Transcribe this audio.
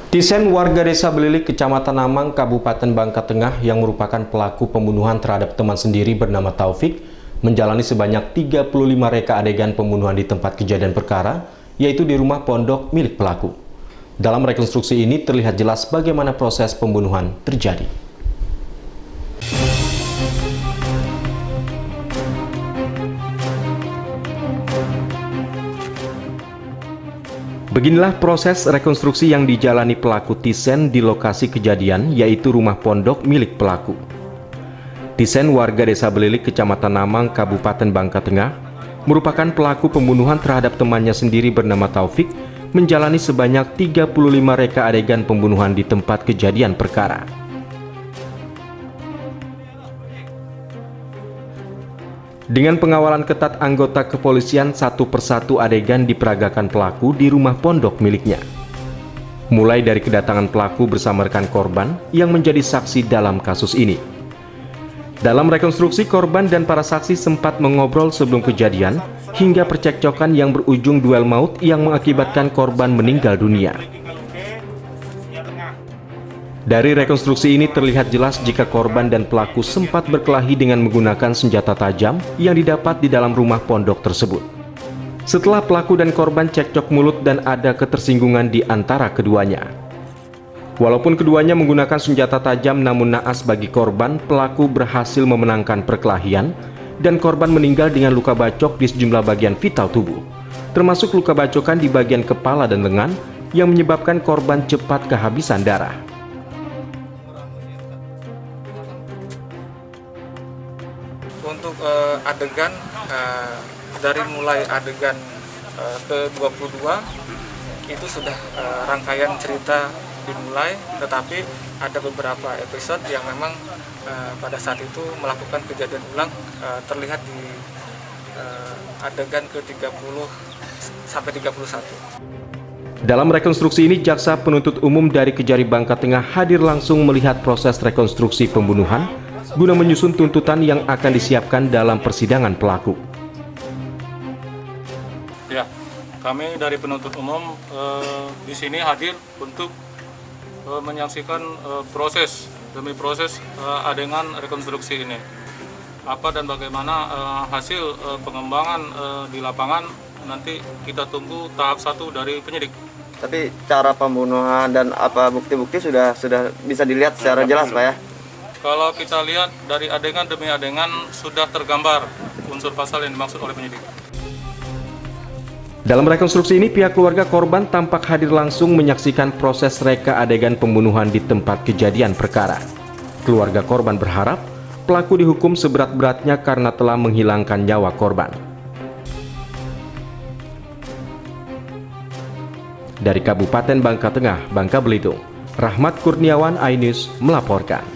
Tisen, warga desa Belilik, Kecamatan Namang, Kabupaten Bangka Tengah yang merupakan pelaku pembunuhan terhadap teman sendiri bernama Taufik, menjalani sebanyak 35 reka adegan pembunuhan di tempat kejadian perkara, yaitu di rumah pondok milik pelaku. Dalam rekonstruksi ini terlihat jelas bagaimana proses pembunuhan terjadi. Beginilah proses rekonstruksi yang dijalani pelaku Tisen di lokasi kejadian, yaitu rumah pondok milik pelaku. Tisen, warga desa Belilik, Kecamatan Namang, Kabupaten Bangka Tengah, merupakan pelaku pembunuhan terhadap temannya sendiri bernama Taufik, menjalani sebanyak 35 reka adegan pembunuhan di tempat kejadian perkara. Dengan pengawalan ketat anggota kepolisian, satu persatu adegan diperagakan pelaku di rumah pondok miliknya. Mulai dari kedatangan pelaku bersama rekan korban yang menjadi saksi dalam kasus ini. Dalam rekonstruksi, korban dan para saksi sempat mengobrol sebelum kejadian hingga percekcokan yang berujung duel maut yang mengakibatkan korban meninggal dunia. Dari rekonstruksi ini terlihat jelas jika korban dan pelaku sempat berkelahi dengan menggunakan senjata tajam yang didapat di dalam rumah pondok tersebut. Setelah pelaku dan korban cekcok mulut dan ada ketersinggungan di antara keduanya. Walaupun keduanya menggunakan senjata tajam, namun naas bagi korban, pelaku berhasil memenangkan perkelahian dan korban meninggal dengan luka bacok di sejumlah bagian vital tubuh, termasuk luka bacokan di bagian kepala dan lengan yang menyebabkan korban cepat kehabisan darah. Untuk adegan, dari mulai adegan ke-22 itu sudah rangkaian cerita dimulai, tetapi ada beberapa episode yang memang pada saat itu melakukan kejadian ulang, terlihat di adegan ke-30 sampai 31. Dalam rekonstruksi ini, jaksa penuntut umum dari Kejari Bangka Tengah hadir langsung melihat proses rekonstruksi pembunuhan guna menyusun tuntutan yang akan disiapkan dalam persidangan pelaku. Ya, kami dari penuntut umum di sini hadir untuk menyaksikan proses demi proses adegan rekonstruksi ini. Apa dan bagaimana hasil pengembangan di lapangan nanti kita tunggu tahap 1 dari penyidik. Tapi cara pembunuhan dan apa bukti-bukti sudah bisa dilihat secara jelas, Pak ya? Kalau kita lihat dari adegan demi adegan sudah tergambar unsur pasal yang dimaksud oleh penyidik. Dalam rekonstruksi ini, pihak keluarga korban tampak hadir langsung menyaksikan proses reka adegan pembunuhan di tempat kejadian perkara. Keluarga korban berharap pelaku dihukum seberat-beratnya karena telah menghilangkan nyawa korban. Dari Kabupaten Bangka Tengah, Bangka Belitung, Rahmat Kurniawan, iNews melaporkan.